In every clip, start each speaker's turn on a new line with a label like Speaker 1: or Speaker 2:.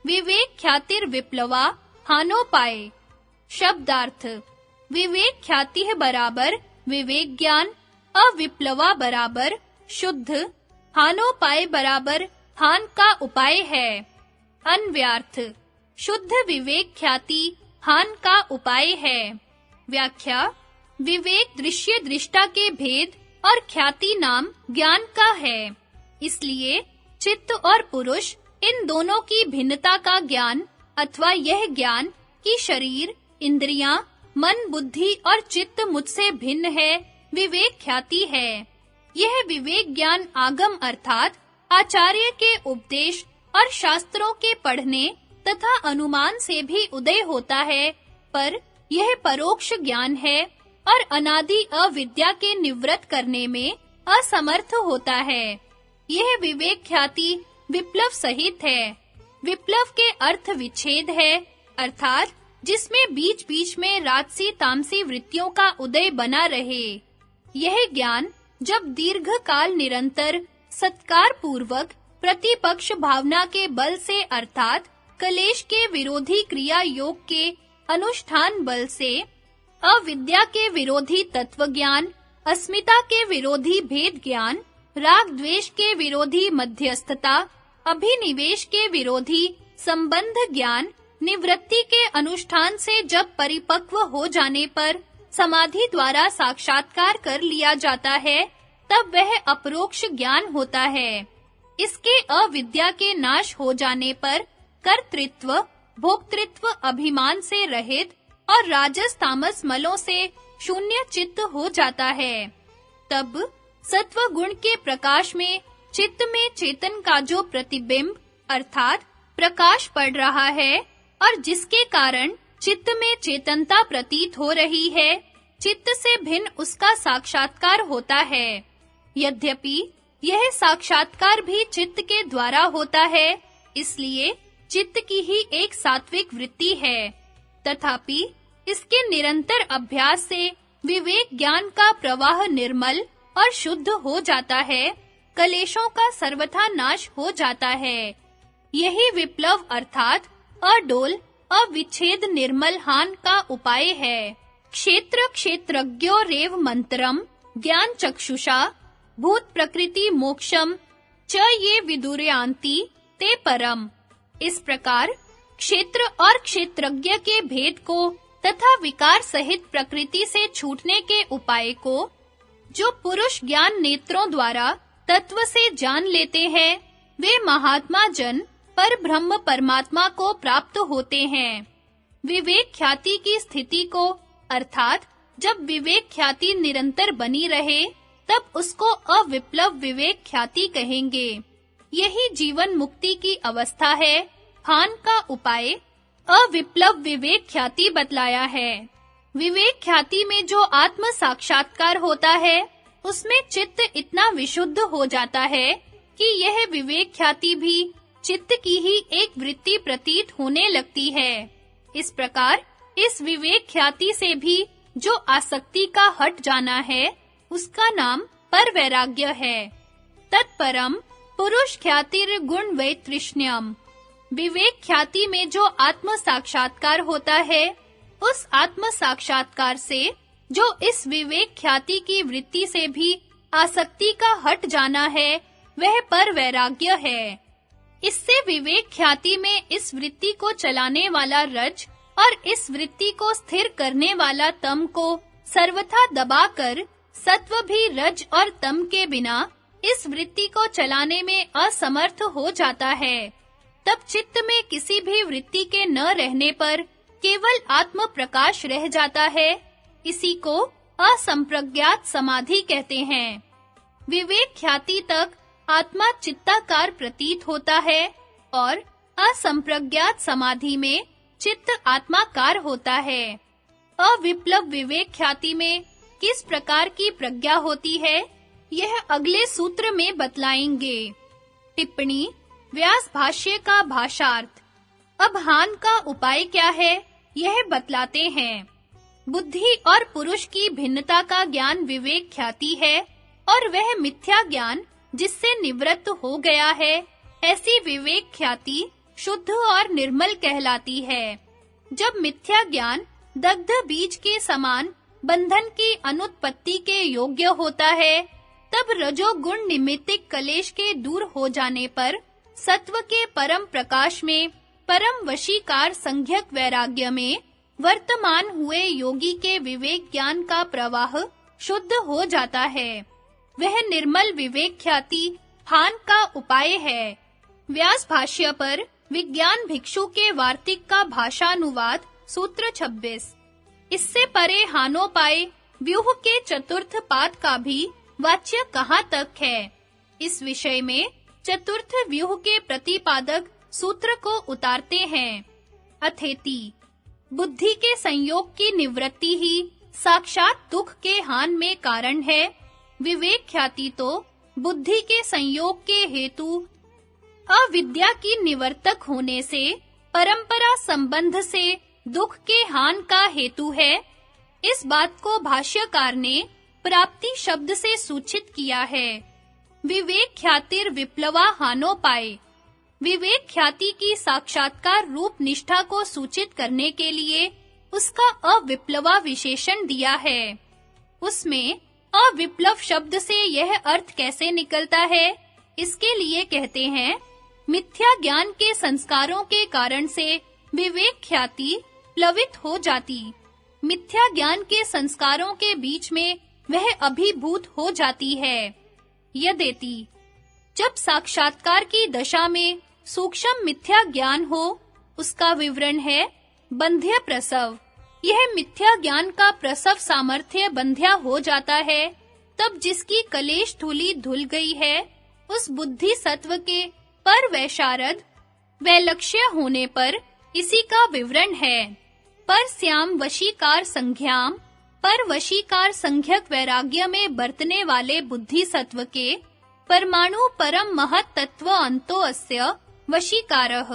Speaker 1: विवेक ख्यातिर विप्लवा हानोपाय। शब्दार्थ विवेक ख्याति बराबर विवेक ज्ञान, अविप्लवा बराबर शुद्ध, हानोपाय बराबर हान का उपाय है। अन्व्यार्थ शुद्ध विवेक ख्याति हान का उपाय है। व्याख्या विवेक दृश्य दृष्टा के भेद और ख्याति नाम ज्ञान का है। इसलिए चित्त और पुरुष इन दोनों की भिन्नता का ज्ञान अथवा यह ज्ञान कि शरीर, इंद्रियां, मन, बुद्धि और चित्त मुझसे भिन्न है, विवेक ख्याति है। यह विवेक ज्ञान आगम अर्थात आचार्य के उपदेश और शास्त्रों के पढ़ने तथा अनुमान से भी उदय होता है, पर यह परोक्ष ज्ञान है और अनादि अविद्या के निवृत्त करने में असमर्थ होता है। यह विवेक ख्याति विप्लव सहित है। विप्लव के अर्थ विच्छेद है, अर्थात जिसमें बीच-बीच में राजसी तामसी वृत्तियों का उदय बना रहे। यह ज्ञान जब दीर्घ काल निरंतर सत्कार पूर्वक प्रतिपक्ष भावना के बल से अर्थात कलेश के विरोधी क्रिया योग के अनुष्ठान बल से, अविद्या के विरोधी तत्व ज्ञान, अस्मिता के विरोधी भेद ज्ञान, राग द्वेष के विरोधी मध्यस्थता, अभिनिवेश के विरोधी संबंध ज्ञान, निवृत्ति के अनुष्ठान से जब परिपक्व हो जाने पर समाधि द्वारा साक्षात्कार कर लिया जाता है, तब वह अपरोक्ष ज्ञान होता है। इसके अविद्या के नाश हो जाने पर कर्तृत्व, भोक्तृत्व अभिमान से रहित और राजस तामस मलों से शून्य चित्त हो जाता है। तब सत्व गुण के प्रकाश में चित्त में चेतन का जो प्रतिबिंब अर्थात प्रकाश पड़ रहा है और जिसके कारण चित्त में चेतनता प्रतीत हो रही है, चित्त से भिन्न उसका साक्षात्कार होता है। यद्यपि यह साक्षात्कार भी चित्त के द्वारा होता है, इसलिए चित्त की ही एक सात्विक वृत्ति है। तथापि इसके निरंतर अभ्यास से विवेक ज्ञान का प्रवाह निर्मल और शुद्ध हो जाता है, कलेशों का सर्वथा नाश हो जाता है। यही विप्लव अर्थात अडोल अविच्छेद निर्मल हान का उपाय है। क्षेत्र क्षेत्रज्ञो रेव मंत्रम ज्ञान चक्षुषा भूत प्रकृति मोक्षम च ये विदुर्यान्ति ते परम। इस प्रकार क्षेत्र और क्षेत्रज्ञ के भेद को तथा विकार सहित प्रकृति से छूटने के उपाय को जो पुरुष ज्ञान नेत्रों द्वारा तत्व से जान लेते हैं, वे महात्मा जन पर ब्रह्म परमात्मा को प्राप्त होते हैं। विवेक ख्याति की स्थिति को अर्थात जब विवेक ख्याति निरंतर बनी रहे, तब उसको अविप्लव विवेक ख्याति कहेंगे। यही जीवन मुक्ति की अवस्था है। हान का उपाय अविप्लव विवेक ख्याति बतलाया है। विवेक ख्याति में जो आत्म साक्षात्कार होता है, उसमें चित्त इतना विशुद्ध हो जाता है कि यह विवेक ख्याति भी चित्त की ही एक वृत्ति प्रतीत होने लगती है। इस प्रकार इस विवेक ख्याति से भी जो आसक्ति का हट जाना है, उसका नाम परवैराग्य है। तत्परम पुरुष ख्यातिर गुण वैतृष्ण्यम। विवेक ख्याति में जो आत्म साक्षात्कार होता है, उस आत्म साक्षात्कार से जो इस विवेक ख्याति की वृत्ति से भी आसक्ति का हट जाना है, वह परवैराग्य है। इससे विवेक ख्याति में इस वृत्ति को चलाने वाला रज और इस वृत्ति को स्थिर करने वाला तम को सर्वथा दबाकर सत्व भी रज और तम के बिना इस वृत्ति को चलाने में असमर्थ हो जाता है। तब चित्त में किसी भी वृत्ति के न रहने पर केवल आत्म प्रकाश रह जाता है। इसी को असंप्रज्ञात समाधि कहते हैं। विवेक ख्याति तक आत्मा चित्ताकार प्रतीत होता है और असंप्रज्ञात समाधि में चित्त आत्माकार होता है। अविप्लव विवेक ख्याति में किस प्रकार की प्रज्ञा होती है, यह अगले सूत्र में बतलाएंगे। टिप्पणी व्यास भाष्य का भाषार्थ। अब हान का उपाय क्या है, यह बतलाते हैं। बुद्धि और पुरुष की भिन्नता का ज्ञान विवेक ख्याति है और वह मिथ्या ज्ञान जिससे निवृत्त हो गया है, ऐसी विवेक ख्याति शुद्ध और निर्मल कहलाती है। जब मिथ्या ज्ञान दग्ध बीज के समान बंधन की अनुत्पत्ति के योग्य होता है, तब रजोगुण निमित्तिक कलेश के दूर हो जाने पर सत्व के परम प्रकाश में परम वशीकार संज्ञक वैराग्य में वर्तमान हुए योगी के विवेक ज्ञान का प्रवाह शुद्ध हो जाता है। वह निर्मल विवेक ख्याति हान का उपाय है। व्यास भाष्य पर विज्ञान भिक्षु के वार्तिक का भाषानुवाद सूत्र 26। इससे परे हानोपाय व्यूह के चतुर्थ पाद का भी वाच्य कहाँ तक है? इस विषय में चतुर्थ व्यूह के प्रतिपादक सूत्र को उतारते हैं। अथेति, बुद्धि के संयोग की निवृत्ति ही साक्षात दुख के हान में कारण है। विवेक ख्याति तो बुद्धि के संयोग के हेतु अविद्या की निवर्तक होने से परंपरा संबंध से दुख के हान का हेतु है। इस बात को भाष्यकार ने प्राप्ति शब्द से सूचित किया है। विवेक ख्यातिर विप्लवा हानोपाय। विवेक ख्याति की साक्षात्कार रूप निष्ठा को सूचित करने के लिए उसका अविप्लवा विशेषण दिया है। उसमें अविप्लव शब्द से यह अर्थ कैसे निकलता है? इसके लिए कहते हैं, मिथ्या ज्ञान के संस्कारों के कारण से विवेक ख्याति प्लवित हो जाती। मिथ्या ज्ञान के संस्कारों के बीच में वह अभिभूत हो जाती है। यद्यपि जब साक्षात्कार की दशा में सूक्ष्म मिथ्या ज्ञान हो, उसका विवरण है बंध्य प्रसव। यह मिथ्या ज्ञान का प्रसव सामर्थ्य बंध्या हो जाता है, तब जिसकी कलेश धूलि धुल गई है, उस बुद्धि सत्व के पर वैशारद वैलक्ष्य होने पर इसी का विवरण है। पर श्याम वशीकार संज्ञाम, पर वशीकार संज्ञक वैराग्य में बरतने वाले बुद्धि सत्व के परमाणु परम महत तत्व अंतो अस्य वशीकारः।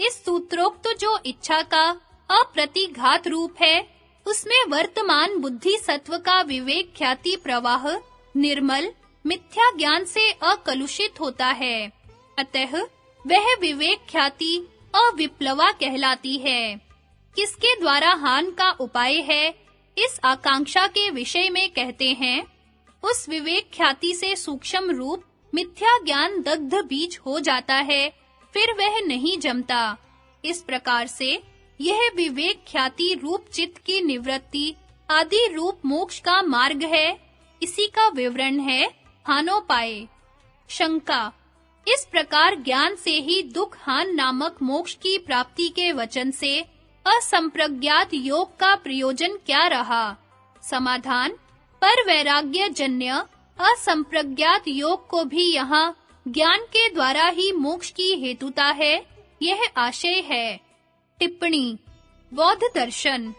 Speaker 1: इस सूत्रोक्त जो इच्छा का अप्रतिघात रूप है, उसमें वर्तमान बुद्धि सत्व का विवेक ख्याति प्रवाह निर्मल मिथ्या ज्ञान से अकलुषित होता है। अतः वह विवेक ख्याति अविप्लवा कहलाती है। किसके द्वारा हान का उपाय है, इस आकांक्षा के विषय में कहते हैं, उस विवेक ख्याति से सूक्ष्म रूप मिथ्या ज्ञान दग्ध बीज हो जाता है, फिर वह नहीं जमता। इस प्रकार से यह विवेक ख्याति रूप चित्त की निवृत्ति आदि रूप मोक्ष का मार्ग है। इसी का विवरण है हानोपाय। शंका, इस प्रकार ज्ञान से ही दुख हान नामक मोक्ष की प्राप्ति के वचन से असंप्रज्ञात योग का प्रयोजन क्या रहा? समाधान, पर वैराग्य जन्य असंप्रज्ञात योग को भी यहाँ ज्ञान के द्वारा ही मोक्ष की हेतुता है, यह आशय है। टिप्पणी, बौद्ध दर्शन।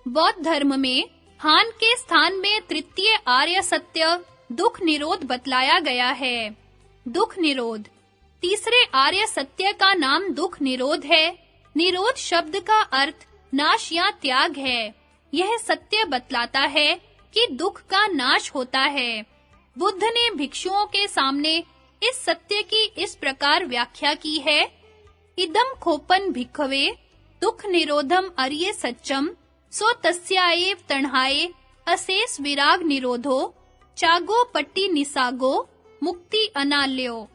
Speaker 1: बौद्ध धर्म में हान के स्थान में तृतीय आर्य सत्य दुख निरोध बतलाया गया है। दुख निरोध, तीसरे आर्य सत्य का नाम दुख निरोध है। निरोध शब्द का अर्थ नाश या त्याग है। यह सत्य बतलाता है कि दुख का नाश होता है। बुद्ध ने भिक्षुओं के सामने इस सत्य की इस प्रकार व्याख्या की है, इदम खोपन भिक्खवे दुख निरोधम अर्ये सच्चम सो तस्याएव तण्हाए अशेष विराग निरोधो चागो पट्टी निसागो मुक्ति अनाल्यो।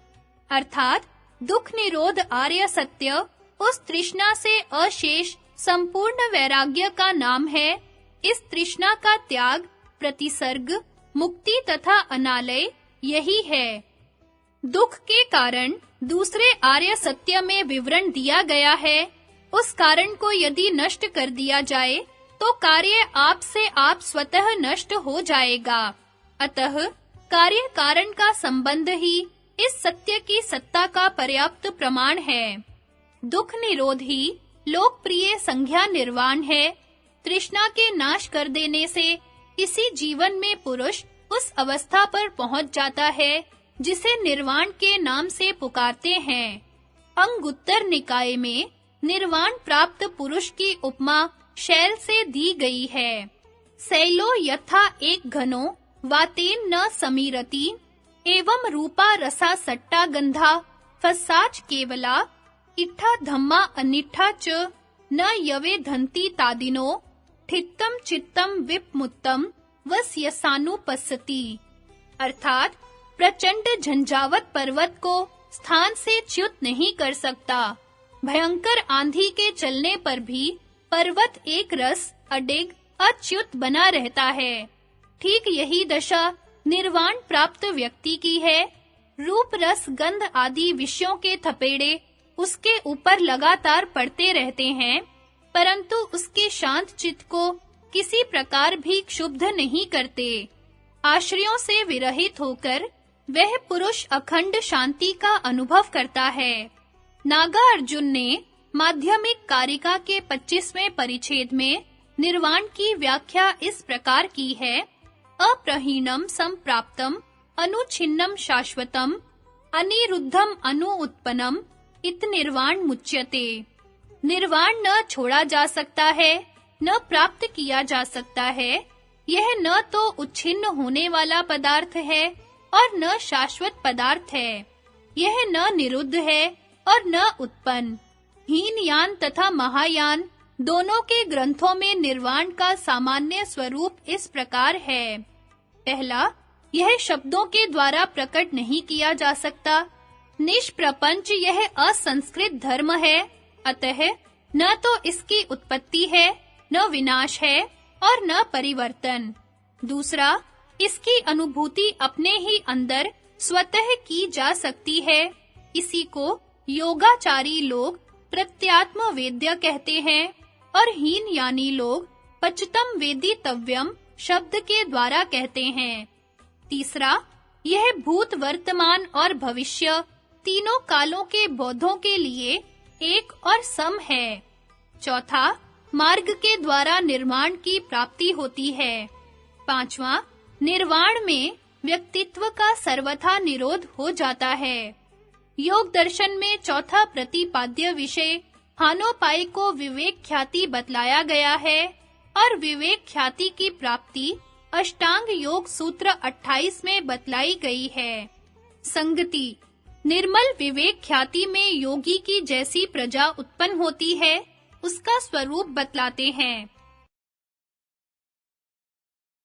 Speaker 1: अर्थात दुख निरोध आर्य सत्य उस तृष्णा से अशेष संपूर्ण वैराग्य का नाम है। इस तृष्णा का त्याग, प्रतिसर्ग, मुक्ति तथा अनालय यही है। दुख के कारण दूसरे आर्य सत्य में विवरण दिया गया है। उस कारण को यदि नष्ट कर दिया जाए तो कार्य आप से आप स्वतः नष्ट हो जाएगा। अतः कार्य कारण का संबंध ही इस सत्य की सत्ता का पर्याप्त प्रमाण है। दुख निरोध ही लोकप्रिय संज्ञा निर्वाण है। तृष्णा के नाश कर देने से इसी जीवन में पुरुष उस अवस्था पर पहुंच जाता है जिसे निर्वाण के नाम से पुकारते हैं। अंगुत्तर निकाय में निर्वाण प्राप्त पुरुष की उपमा शैल से दी गई है। शैलो यथा एक घनो वातेन न समीरति एवं रूपा रसा सट्टा गंधा फसाच केवला इट्ठा धम्मा अनिट्ठा च न यवे धन्ति तादिनो ठित्तम चित्तम विपमुत्तम वस्यसानुपस्सति। अर्थात प्रचंड झंझावत पर्वत को स्थान से च्युत नहीं कर सकता। भयंकर आंधी के चलने पर भी पर्वत एक रस अडिग अच्युत बना रहता है। ठीक यही दशा निर्वाण प्राप्त व्यक्ति की है। रूप रस गंध आदि विषयों के थपेड़े उसके ऊपर लगातार पड़ते रहते हैं, परंतु उसके शांत चित्त को किसी प्रकार भी क्षुब्ध नहीं करते। आश्रयों से विरहित होकर वह पुरुष अखंड शांति का अनुभव करता है। नागा अर्जुन ने माध्यमिक कारिका के 25वें परिच्छेद में निर्वाण की व्याख्या इस प्रकार की है: अप्रहीणम संप्राप्तम अनुच्छिन्नम शाश्वतम अनिरुद्धम अनुउत्पन्नम इत निर्वाण मुच्यते। निर्वाण न छोड़ा जा सकता है, न प्राप्त किया जा सकता है। यह न तो उच्छिन्न होने वाला पदार्थ है और न शाश्वत पदार्थ है। यह न निरुद्ध है और न उत्पन्न। हीनयान तथा महायान दोनों के ग्रंथों में निर्वाण का सामान्य स्वरूप इस प्रकार है। पहला, यह शब्दों के द्वारा प्रकट नहीं किया जा सकता। निष्प्रपंच यह असंस्कृत धर्म है, अतः न तो इसकी उत्पत्ति है, न विनाश है और न परिवर्तन। दूसरा, इसकी अनुभूति अपने ही अंदर स्वतः की जा सकती है। इसी को योगाचारी लोग प्रत्यात्म वेद्य कहते हैं और हीनयानी लोग पचतम वेदितव्यम शब्द के द्वारा कहते हैं। तीसरा, यह भूत वर्तमान और भविष्य तीनों कालों के बौद्धों के लिए एक और सम है। चौथा, मार्ग के द्वारा निर्वाण की प्राप्ति होती है। पांचवा, निर्वाण में व्यक्तित्व का सर्वथा निरोध हो जाता है। योग दर्शन में चौथा प्रतिपाद्य विषय हानोपाय को विवेक ख्याति बतलाया गया है और विवेक ख्याति की प्राप्ति अष्टांग योग सूत्र 28 में बतलाई गई है। संगति, निर्मल विवेक ख्याति में योगी की जैसी प्रजा उत्पन्न होती है, उसका स्वरूप बतलाते हैं।